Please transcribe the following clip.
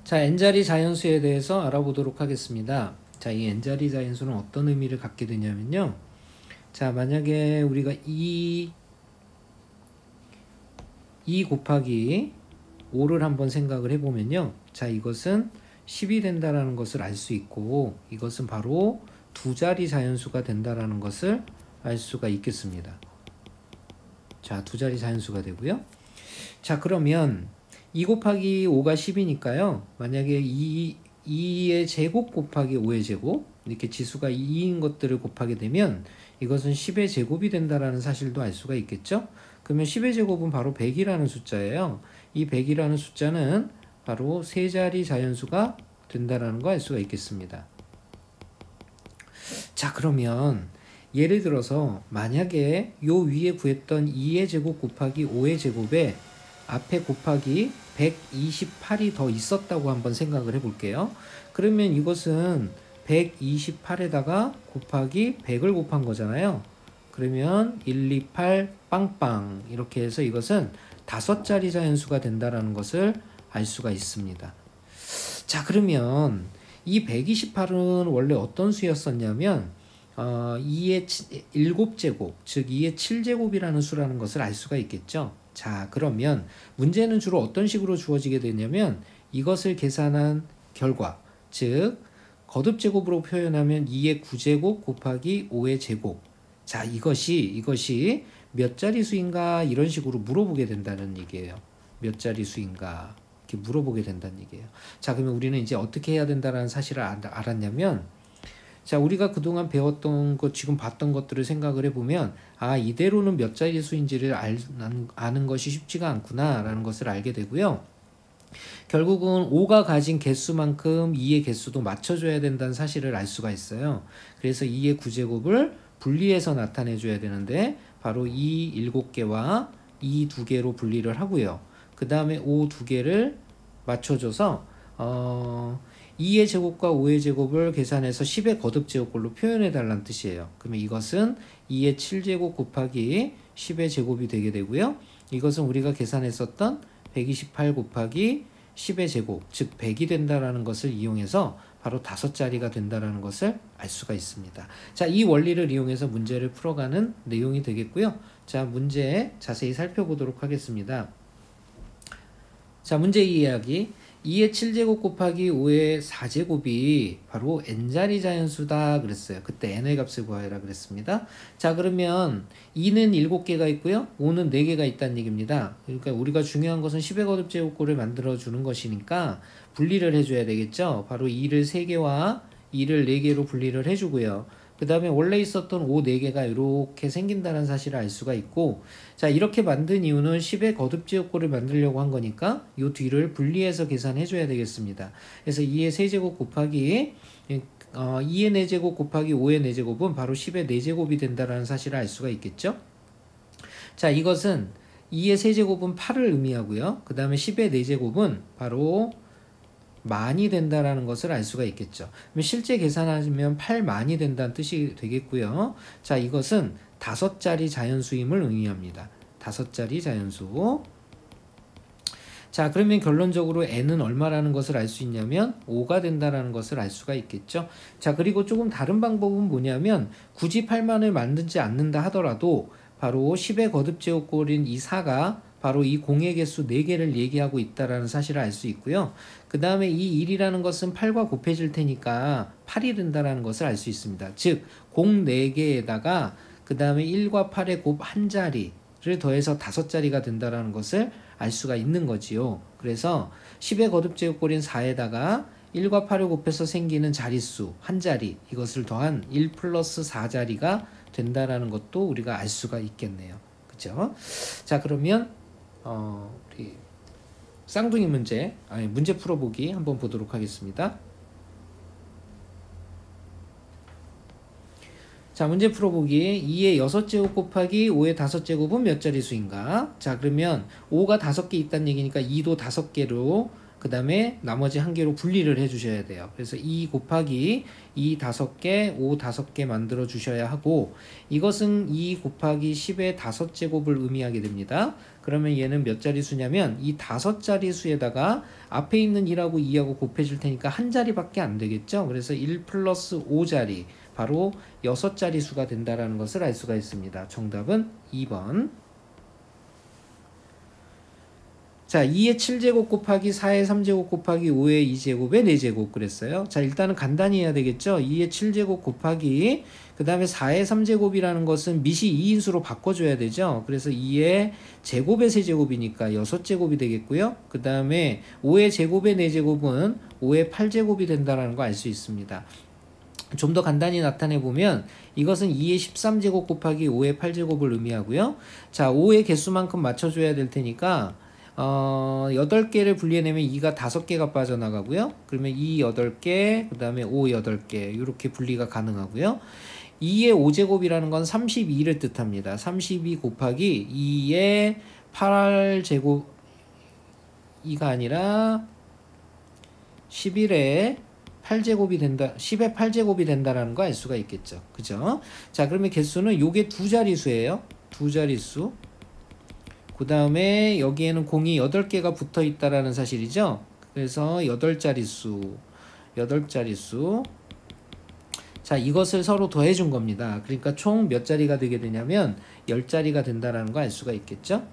자, n자리 자연수에 대해서 알아보도록 하겠습니다. 자, 이 n자리 자연수는 어떤 의미를 갖게 되냐면요. 자, 만약에 우리가 2 곱하기 5를 한번 생각을 해보면요. 자, 이것은 10이 된다라는 것을 알 수 있고, 이것은 바로 두 자리 자연수가 된다라는 것을 알 수가 있겠습니다. 자, 두 자리 자연수가 되고요. 자, 그러면 2 곱하기 5가 10이니까요. 만약에 2의 제곱 곱하기 5의 제곱, 이렇게 지수가 2인 것들을 곱하게 되면 이것은 10의 제곱이 된다라는 사실도 알 수가 있겠죠. 그러면 10의 제곱은 바로 100이라는 숫자예요. 이 100이라는 숫자는 바로 세 자리 자연수가 된다라는 거 알 수가 있겠습니다. 자, 그러면 예를 들어서 만약에 요 위에 구했던 2의 제곱 곱하기 5의 제곱에 앞에 곱하기 128이 더 있었다고 한번 생각을 해볼게요. 그러면 이것은 128에다가 곱하기 100을 곱한 거잖아요. 그러면 128 빵빵 이렇게 해서 이것은 5자리 자연수가 된다라는 것을 알 수가 있습니다. 자, 그러면 이 128은 원래 어떤 수였었냐면 2의 7제곱, 즉 2의 7제곱이라는 수라는 것을 알 수가 있겠죠. 자, 그러면 문제는 주로 어떤 식으로 주어지게 되냐면 이것을 계산한 결과, 즉 거듭제곱으로 표현하면 2의 9제곱 곱하기 5의 제곱. 자, 이것이 몇 자리 수인가 이런 식으로 물어보게 된다는 얘기예요. 몇 자리 수인가 이렇게 물어보게 된다는 얘기예요. 자, 그러면 우리는 이제 어떻게 해야 된다는 사실을 알았냐면, 자, 우리가 그동안 배웠던 것, 지금 봤던 것들을 생각을 해보면, 아, 이대로는 몇 자리 수인지를 아는 것이 쉽지가 않구나 라는 것을 알게 되고요. 결국은 5가 가진 개수만큼 2의 개수도 맞춰줘야 된다는 사실을 알 수가 있어요. 그래서 2의 9제곱을 분리해서 나타내줘야 되는데 바로 이 7개와 이 2개로 분리를 하고요. 그 다음에 5 2개를 맞춰줘서 2의 제곱과 5의 제곱을 계산해서 10의 거듭제곱꼴로 표현해 달라는 뜻이에요. 그러면 이것은 2의 7제곱 곱하기 10의 제곱이 되게 되고요. 이것은 우리가 계산했었던 128 곱하기 10의 제곱, 즉 100이 된다라는 것을 이용해서 바로 5자리가 된다라는 것을 알 수가 있습니다. 자, 이 원리를 이용해서 문제를 풀어가는 내용이 되겠고요. 자, 문제 자세히 살펴보도록 하겠습니다. 자, 문제 이야기. 2의 7제곱 곱하기 5의 4제곱이 바로 n자리 자연수다 그랬어요. 그때 n의 값을 구하라 그랬습니다. 자, 그러면 2는 7개가 있고요. 5는 4개가 있다는 얘기입니다. 그러니까 우리가 중요한 것은 10의 거듭제곱꼴을 만들어주는 것이니까 분리를 해줘야 되겠죠. 바로 2를 3개와 2를 4개로 분리를 해주고요. 그 다음에 원래 있었던 5 4개가 이렇게 생긴다는 사실을 알 수가 있고, 자, 이렇게 만든 이유는 10의 거듭제곱꼴을 만들려고 한 거니까 이 뒤를 분리해서 계산해 줘야 되겠습니다. 그래서 2의 세제곱 곱하기 2의 4제곱 곱하기 5의 4제곱은 바로 10의 4제곱이 된다는 사실을 알 수가 있겠죠. 자, 이것은 2의 세제곱은 8을 의미하고요. 그 다음에 10의 4제곱은 바로 만이 된다라는 것을 알 수가 있겠죠. 그럼 실제 계산하면 8만이 된다는 뜻이 되겠고요. 자, 이것은 5자리 자연수임을 의미합니다. 5자리 자연수. 자, 그러면 결론적으로 n은 얼마라는 것을 알 수 있냐면 5가 된다라는 것을 알 수가 있겠죠. 자, 그리고 조금 다른 방법은 뭐냐면 굳이 8만을 만들지 않는다 하더라도 바로 10의 거듭제곱꼴인 이 4가 바로 이 공의 개수 4개를 얘기하고 있다는 사실을 알 수 있고요. 그 다음에 이 1이라는 것은 8과 곱해질 테니까 8이 된다는 것을 알 수 있습니다. 즉, 공 4개에다가 그 다음에 1과 8의 곱 한 자리를 더해서 5자리가 된다는 것을 알 수가 있는 거지요. 그래서 10의 거듭제곱꼴인 4에다가 1과 8을 곱해서 생기는 자릿수 한 자리, 이것을 더한 1 플러스 4자리가 된다는 것도 우리가 알 수가 있겠네요. 그죠? 자, 그러면 우리 쌍둥이 문제, 문제 풀어보기 한번 보도록 하겠습니다. 자, 문제 풀어보기. 2의 6제곱 곱하기 5의 5제곱은 몇 자리 수인가? 자, 그러면 5가 5개 있다는 얘기니까 2도 5개로 그 다음에 나머지 한 개로 분리를 해 주셔야 돼요. 그래서 2 곱하기 2 5개, 5 5개 만들어 주셔야 하고, 이것은 2 곱하기 10의 5제곱을 의미하게 됩니다. 그러면 얘는 몇 자리수냐면 이 5자리수에다가 앞에 있는 1하고 2하고 곱해 줄 테니까 한 자리밖에 안 되겠죠. 그래서 1 플러스 5자리, 바로 6자리수가 된다라는 것을 알 수가 있습니다. 정답은 2번. 자, 2의 7제곱 곱하기 4의 3제곱 곱하기 5의 2제곱의 4제곱 그랬어요. 자, 일단은 간단히 해야 되겠죠. 2의 7제곱 곱하기 그 다음에 4의 3제곱이라는 것은 밑이 2인수로 바꿔줘야 되죠. 그래서 2의 제곱의 세제곱이니까 6제곱이 되겠고요. 그 다음에 5의 제곱의 4제곱은 5의 8제곱이 된다는 거 알 수 있습니다. 좀 더 간단히 나타내 보면 이것은 2의 13제곱 곱하기 5의 8제곱을 의미하고요. 자, 5의 개수만큼 맞춰줘야 될 테니까 8개를 분리해내면 2가 5개가 빠져나가고요. 그러면 2 8개, 그 다음에 5 8개 이렇게 분리가 가능하고요. 2의 5제곱이라는 건 32를 뜻합니다. 32 곱하기 2의 8제곱, 2가 아니라 11의 8제곱이 된다, 10의 8제곱이 된다라는 거 알 수가 있겠죠. 그죠? 자, 그러면 개수는 요게 두 자리수예요. 두 자리수. 그 다음에 여기에는 공이 8개가 붙어 있다라는 사실이죠. 그래서 8자리수. 자, 이것을 서로 더해 준 겁니다. 그러니까 총 몇 자리가 되게 되냐면 10자리가 된다라는 거 알 수가 있겠죠.